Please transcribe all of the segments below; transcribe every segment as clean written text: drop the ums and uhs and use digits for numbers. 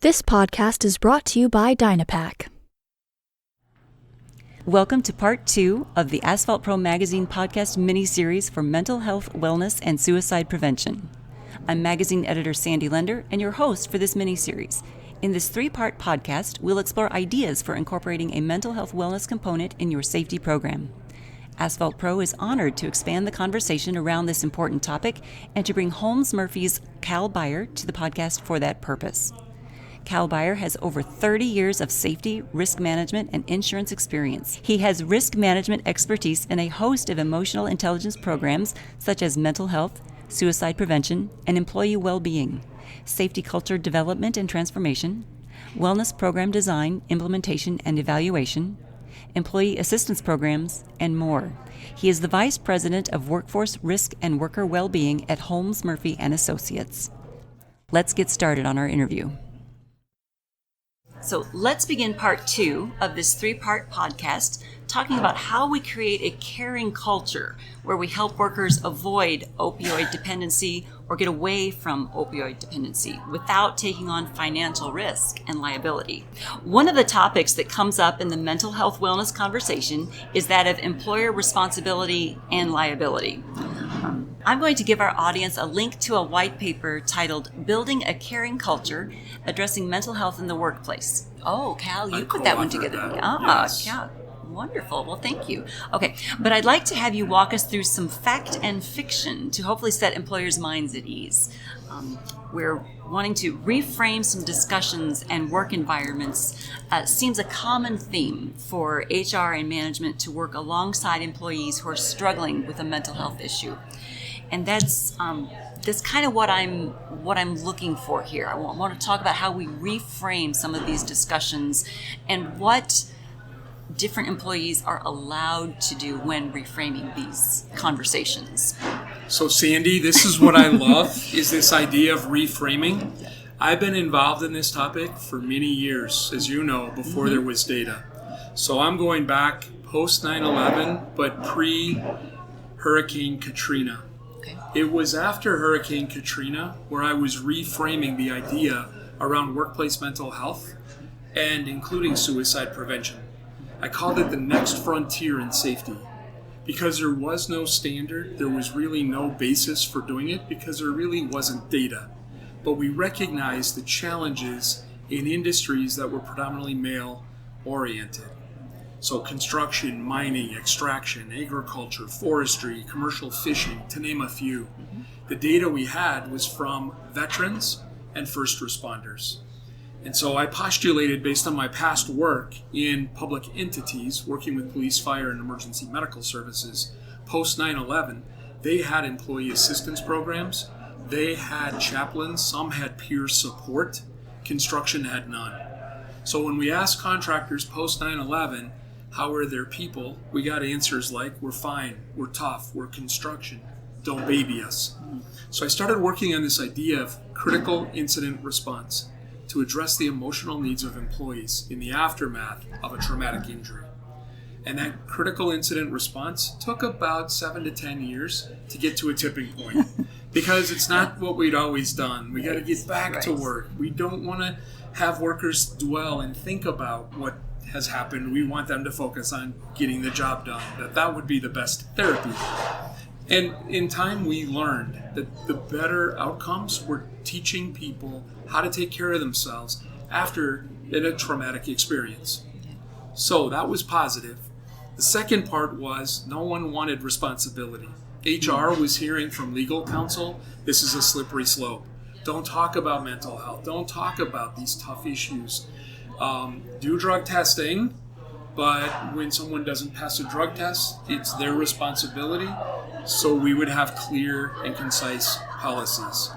This podcast is brought to you by Dynapac. Welcome to part 2 of the AsphaltPro Magazine podcast mini-series for mental health, wellness, and suicide prevention. I'm magazine editor Sandy Lender and your host for this mini-series. In this 3-part podcast, we'll explore ideas for incorporating a mental health wellness component in your safety program. AsphaltPro is honored to expand the conversation around this important topic and to bring Holmes Murphy's Cal Byers to the podcast for that purpose. Cal Byers has over 30 years of safety, risk management, and insurance experience. He has risk management expertise in a host of emotional intelligence programs such as mental health, suicide prevention, and employee well-being, safety culture development and transformation, wellness program design, implementation, and evaluation, employee assistance programs, and more. He is the Vice President of Workforce Risk and Worker Well-being at Holmes Murphy and Associates. Let's get started on our interview. So let's begin part 2 of this 3-part podcast, talking about how we create a caring culture where we help workers avoid opioid dependency or get away from opioid dependency without taking on financial risk and liability. One of the topics that comes up in the mental health wellness conversation is that of employer responsibility and liability. I'm going to give our audience a link to a white paper titled Building a Caring Culture, Addressing Mental Health in the Workplace. Oh, Cal, you put that one together. Yes. Cal, wonderful. Well, thank you. Okay, but I'd like to have you walk us through some fact and fiction to hopefully set employers' minds at ease. We're wanting to reframe some discussions and work environments. Seems a common theme for HR and management to work alongside employees who are struggling with a mental health issue. And that's kind of what I'm looking for here. I want to talk about how we reframe some of these discussions and what different employees are allowed to do when reframing these conversations. So Sandy, this is what I love, is this idea of reframing. I've been involved in this topic for many years, as you know, before there was data. So I'm going back post 9/11, but pre-Hurricane Katrina. It was after Hurricane Katrina where I was reframing the idea around workplace mental health and including suicide prevention. I called it the next frontier in safety because there was no standard, there was really no basis for doing it because there really wasn't data. But we recognized the challenges in industries that were predominantly male-oriented. So construction, mining, extraction, agriculture, forestry, commercial fishing, to name a few. The data we had was from veterans and first responders. And so I postulated, based on my past work in public entities, working with police, fire, and emergency medical services, post 9/11, they had employee assistance programs, they had chaplains, some had peer support, construction had none. So when we asked contractors post 9/11, how are their people? We got answers like, we're fine, we're tough, we're construction, don't baby us. So I started working on this idea of critical incident response to address the emotional needs of employees in the aftermath of a traumatic injury. And that critical incident response took about 7 to 10 years to get to a tipping point because it's not what we'd always done. We got to get back to work. We don't want to have workers dwell and think about what has happened. We want them to focus on getting the job done. That would be the best therapy. And in time, we learned that the better outcomes were teaching people how to take care of themselves after a traumatic experience. So that was positive. The second part was no one wanted responsibility. HR was hearing from legal counsel, this is a slippery slope. Don't talk about mental health. Don't talk about these tough issues. Do drug testing, but when someone doesn't pass a drug test, it's their responsibility. So we would have clear and concise policies.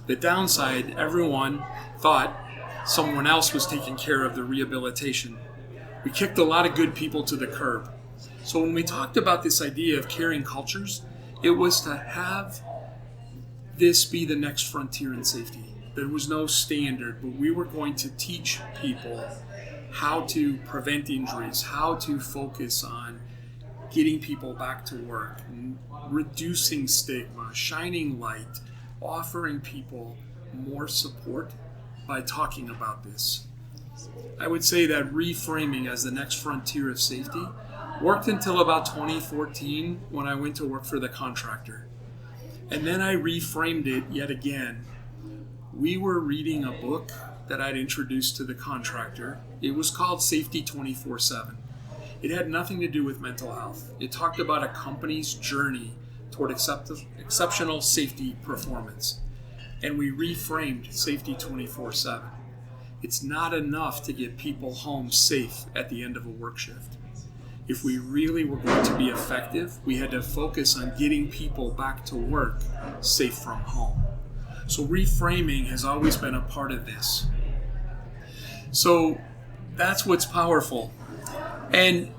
The downside, everyone thought someone else was taking care of the rehabilitation. We kicked a lot of good people to the curb. So when we talked about this idea of caring cultures, it was to have this be the next frontier in safety. There was no standard, but we were going to teach people how to prevent injuries, how to focus on getting people back to work, reducing stigma, shining light, offering people more support by talking about this. I would say that reframing as the next frontier of safety worked until about 2014 when I went to work for the contractor. And then I reframed it yet again. We were reading a book that I'd introduced to the contractor. It was called Safety 24/7. It had nothing to do with mental health. It talked about a company's journey toward exceptional safety performance. And we reframed Safety 24/7. It's not enough to get people home safe at the end of a work shift. If we really were going to be effective, we had to focus on getting people back to work safe from home. So reframing has always been a part of this. So that's what's powerful. And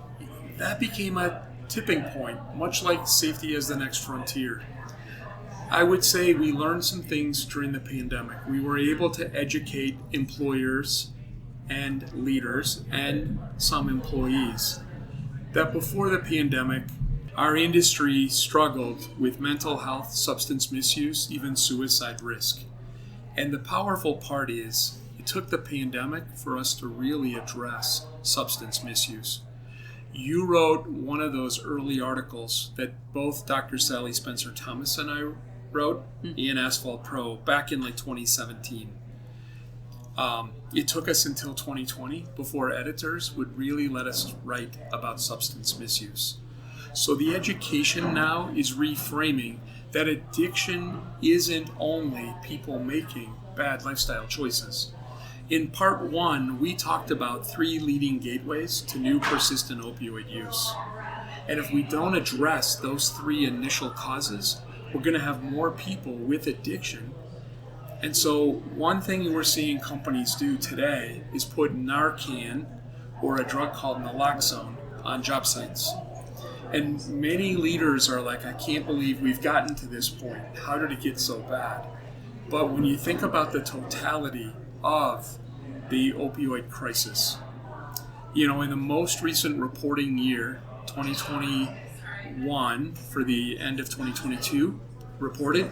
that became a tipping point, much like safety as the next frontier. I would say we learned some things during the pandemic. We were able to educate employers and leaders and some employees that before the pandemic, our industry struggled with mental health, substance misuse, even suicide risk. And the powerful part is it took the pandemic for us to really address substance misuse. You wrote one of those early articles that both Dr. Sally Spencer Thomas and I wrote in AsphaltPro back in like 2017. It took us until 2020 before editors would really let us write about substance misuse. So the education now is reframing that addiction isn't only people making bad lifestyle choices. In part 1, we talked about 3 leading gateways to new persistent opioid use. And if we don't address those 3 initial causes, we're going to have more people with addiction. And so one thing we're seeing companies do today is put Narcan, or a drug called naloxone, on job sites. And many leaders are like, I can't believe we've gotten to this point. How did it get so bad? But when you think about the totality of the opioid crisis, in the most recent reporting year, 2021, for the end of 2022, reported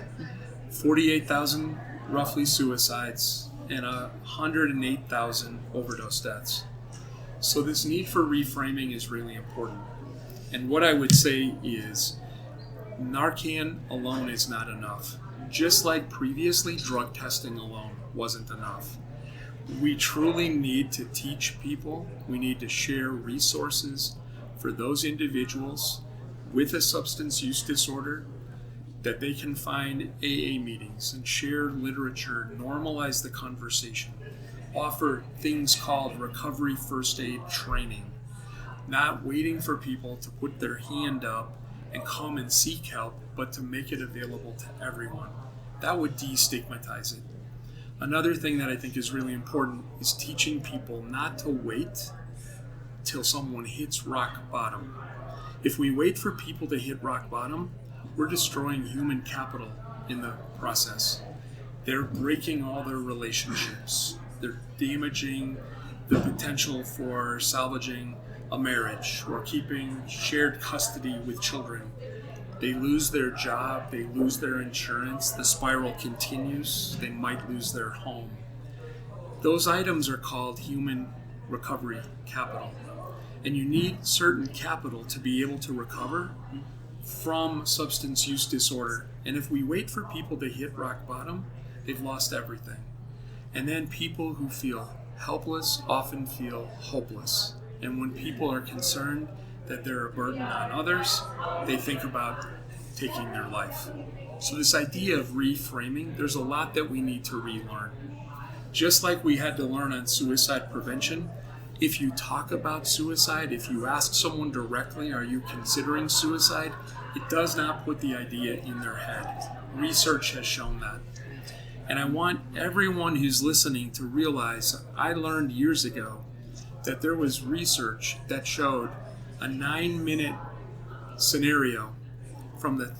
48,000 roughly suicides and 108,000 overdose deaths. So this need for reframing is really important. And what I would say is Narcan alone is not enough. Just like previously, drug testing alone wasn't enough. We truly need to teach people. We need to share resources for those individuals with a substance use disorder, that they can find AA meetings and share literature, normalize the conversation, offer things called recovery first aid training, not waiting for people to put their hand up and come and seek help, but to make it available to everyone. That would destigmatize it. Another thing that I think is really important is teaching people not to wait till someone hits rock bottom. If we wait for people to hit rock bottom, we're destroying human capital in the process. They're breaking all their relationships. They're damaging the potential for salvaging a marriage or keeping shared custody with children. They lose their job, they lose their insurance, the spiral continues, they might lose their home. Those items are called human recovery capital. And you need certain capital to be able to recover from substance use disorder. And if we wait for people to hit rock bottom, they've lost everything. And then people who feel helpless often feel hopeless. And when people are concerned that they're a burden on others, they think about taking their life. So this idea of reframing, there's a lot that we need to relearn. Just like we had to learn on suicide prevention, if you talk about suicide, if you ask someone directly, are you considering suicide? It does not put the idea in their head. Research has shown that. And I want everyone who's listening to realize I learned years ago that there was research that showed a 9-minute scenario from the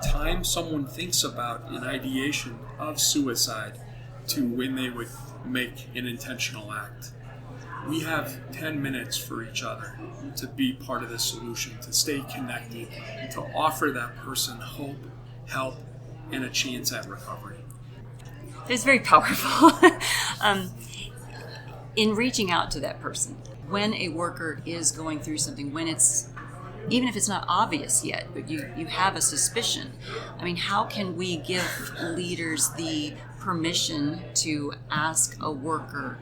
time someone thinks about an ideation of suicide to when they would make an intentional act. We have 10 minutes for each other to be part of the solution, to stay connected, to offer that person hope, help, and a chance at recovery. It's very powerful. In reaching out to that person, when a worker is going through something, even if it's not obvious yet, but you have a suspicion, I mean, how can we give leaders the permission to ask a worker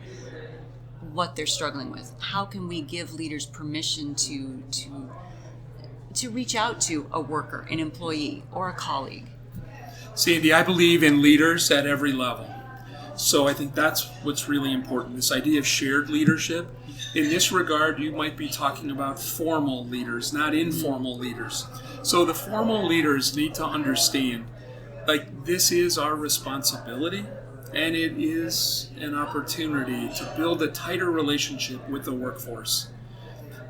what they're struggling with? How can we give leaders permission to reach out to a worker, an employee, or a colleague? Sandy, I believe in leaders at every level. So I think that's what's really important, this idea of shared leadership. In this regard, you might be talking about formal leaders, not informal leaders. So the formal leaders need to understand, this is our responsibility, and it is an opportunity to build a tighter relationship with the workforce.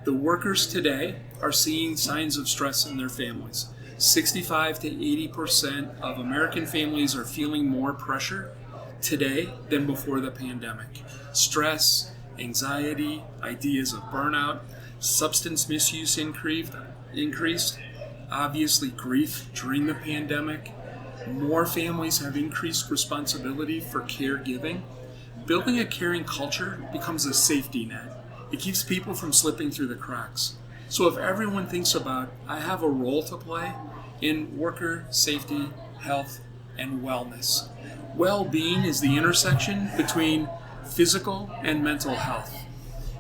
The workers today are seeing signs of stress in their families. 65 to 80% of American families are feeling more pressure today than before the pandemic. Stress, anxiety, ideas of burnout, substance misuse increased, obviously grief during the pandemic. More families have increased responsibility for caregiving. Building a caring culture becomes a safety net. It keeps people from slipping through the cracks. So if everyone thinks about, I have a role to play in worker safety, health, and wellness. Well-being is the intersection between physical and mental health.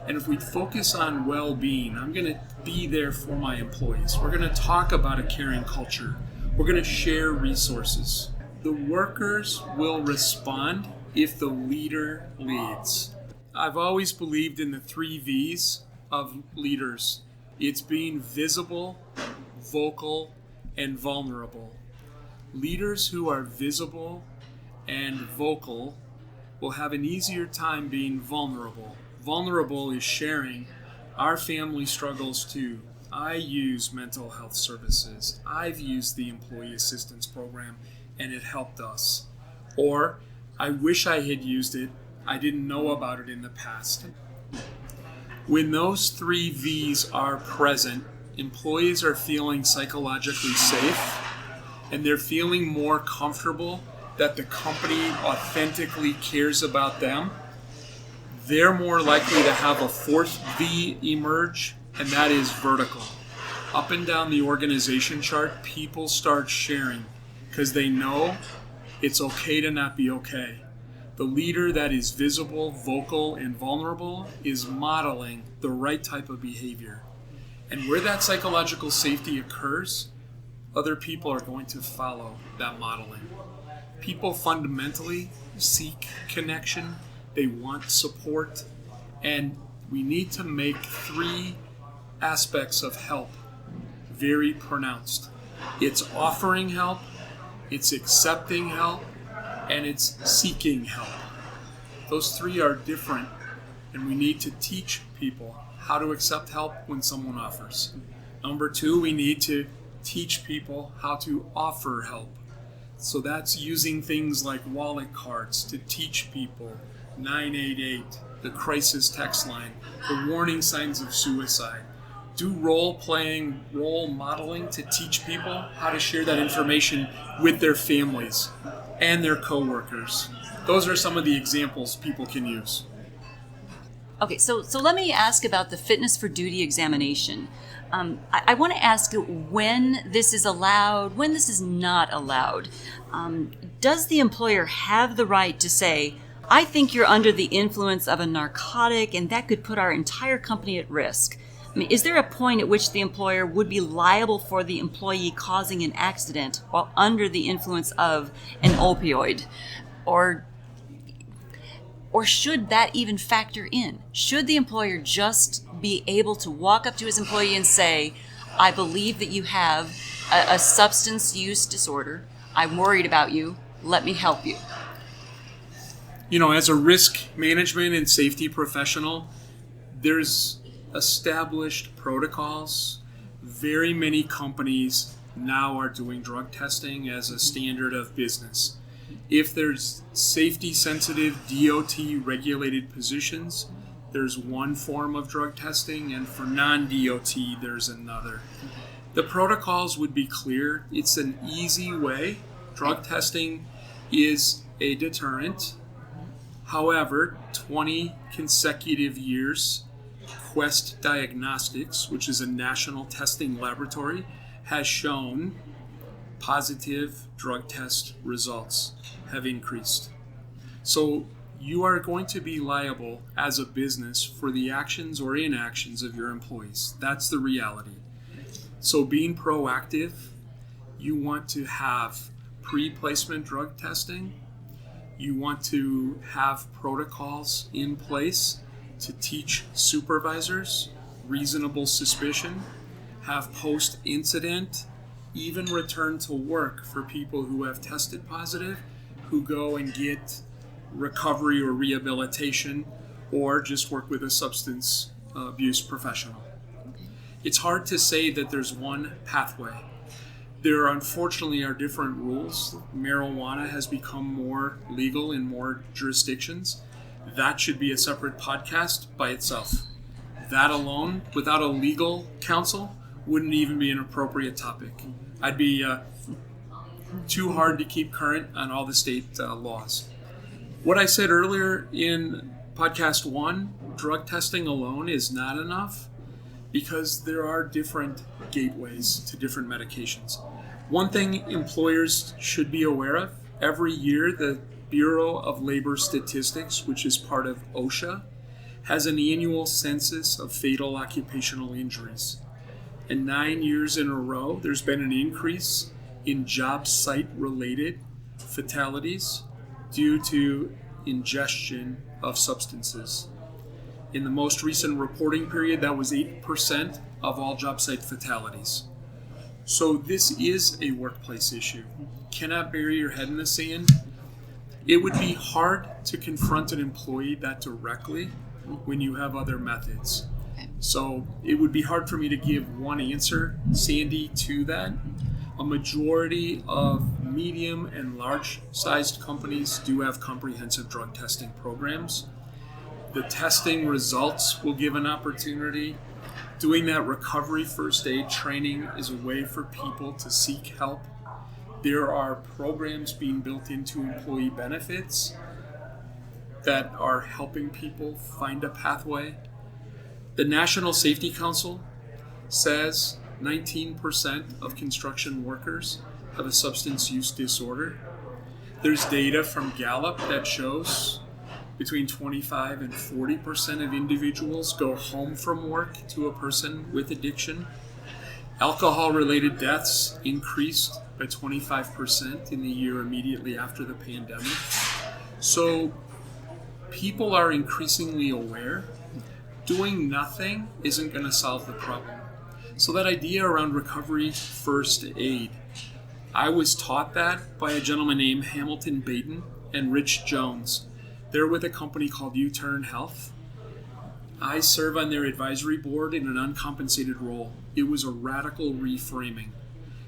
And if we focus on well-being, I'm going to be there for my employees. We're going to talk about a caring culture. We're going to share resources. The workers will respond if the leader leads. I've always believed in the 3 V's of leaders. It's being visible, vocal, and vulnerable. Leaders who are visible and vocal will have an easier time being vulnerable. Vulnerable is sharing our family struggles too. I use mental health services. I've used the employee assistance program and it helped us. Or, I wish I had used it. I didn't know about it in the past. When those 3 V's are present, employees are feeling psychologically safe and they're feeling more comfortable that the company authentically cares about them. They're more likely to have a 4th V emerge, and that is vertical. Up and down the organization chart, people start sharing because they know it's okay to not be okay. The leader that is visible, vocal, and vulnerable is modeling the right type of behavior. And where that psychological safety occurs, other people are going to follow that modeling. People fundamentally seek connection. They want support. And we need to make 3 aspects of help very pronounced. It's offering help, it's accepting help, and it's seeking help. Those 3 are different, and we need to teach people how to accept help when someone offers. Number 2, we need to teach people how to offer help. So that's using things like wallet cards to teach people 988, the crisis text line, the warning signs of suicide. Do role-playing, role modeling to teach people how to share that information with their families and their coworkers. Those are some of the examples people can use. Okay, so let me ask about the fitness for duty examination. I want to ask when this is allowed, when this is not allowed. Does the employer have the right to say, I think you're under the influence of a narcotic and that could put our entire company at risk? I mean, is there a point at which the employer would be liable for the employee causing an accident while under the influence of an opioid? Or should that even factor in? Should the employer just be able to walk up to his employee and say, I believe that you have a substance use disorder. I'm worried about you. Let me help you. You know, as a risk management and safety professional, there's established protocols. Very many companies now are doing drug testing as a standard of business. If there's safety-sensitive DOT-regulated positions, there's one form of drug testing, and for non-DOT, there's another. The protocols would be clear. It's an easy way. Drug testing is a deterrent. However, 20 consecutive years, Quest Diagnostics, which is a national testing laboratory, has shown positive drug test results have increased. So you are going to be liable as a business for the actions or inactions of your employees. That's the reality. So being proactive, you want to have pre-placement drug testing. You want to have protocols in place to teach supervisors reasonable suspicion, have post-incident, even return to work for people who have tested positive, who go and get recovery or rehabilitation, or just work with a substance abuse professional. It's hard to say that there's one pathway. There unfortunately are different rules. Marijuana has become more legal in more jurisdictions. That should be a separate podcast by itself. That alone, without a legal counsel, wouldn't even be an appropriate topic. I'd be too hard to keep current on all the state laws. What I said earlier in podcast 1, drug testing alone is not enough because there are different gateways to different medications. One thing employers should be aware of, every year the Bureau of Labor Statistics, which is part of OSHA, has an annual census of fatal occupational injuries. And 9 years in a row, there's been an increase in job site-related fatalities due to ingestion of substances. In the most recent reporting period, that was 8% of all job site fatalities. So this is a workplace issue. Cannot bury your head in the sand. It would be hard to confront an employee that directly when you have other methods. So it would be hard for me to give one answer, Sandy, to that. A majority of medium and large-sized companies do have comprehensive drug testing programs. The testing results will give an opportunity. Doing that recovery first aid training is a way for people to seek help. There are programs being built into employee benefits that are helping people find a pathway. The National Safety Council says 19% of construction workers have a substance use disorder. There's data from Gallup that shows between 25 and 40% of individuals go home from work to a person with addiction. Alcohol-related deaths increased by 25% in the year immediately after the pandemic. So people are increasingly aware. Doing nothing isn't going to solve the problem. So that idea around recovery first aid, I was taught that by a gentleman named Hamilton Baton and Rich Jones. They're with a company called U-Turn Health. I serve on their advisory board in an uncompensated role. It was a radical reframing.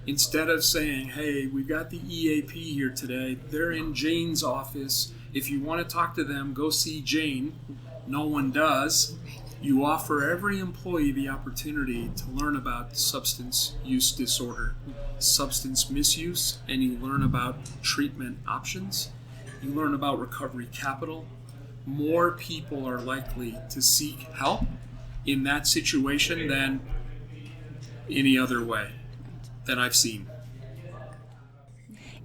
Instead of saying, hey, we've got the EAP here today, they're in Jane's office. If you want to talk to them, go see Jane. No one does. You offer every employee the opportunity to learn about substance use disorder, substance misuse, and you learn about treatment options. You learn about recovery capital. More people are likely to seek help in that situation than any other way that I've seen.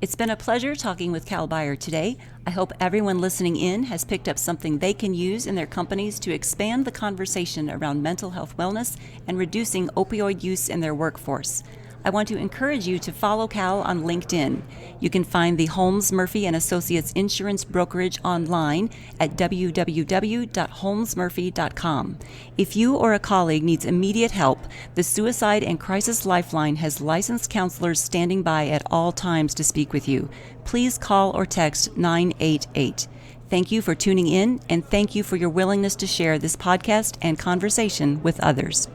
It's been a pleasure talking with Cal Byers today. I hope everyone listening in has picked up something they can use in their companies to expand the conversation around mental health wellness and reducing opioid use in their workforce. I want to encourage you to follow Cal on LinkedIn. You can find the Holmes Murphy and Associates insurance brokerage online at www.holmesmurphy.com. If you or a colleague needs immediate help, the Suicide and Crisis Lifeline has licensed counselors standing by at all times to speak with you. Please call or text 988. Thank you for tuning in, and thank you for your willingness to share this podcast and conversation with others.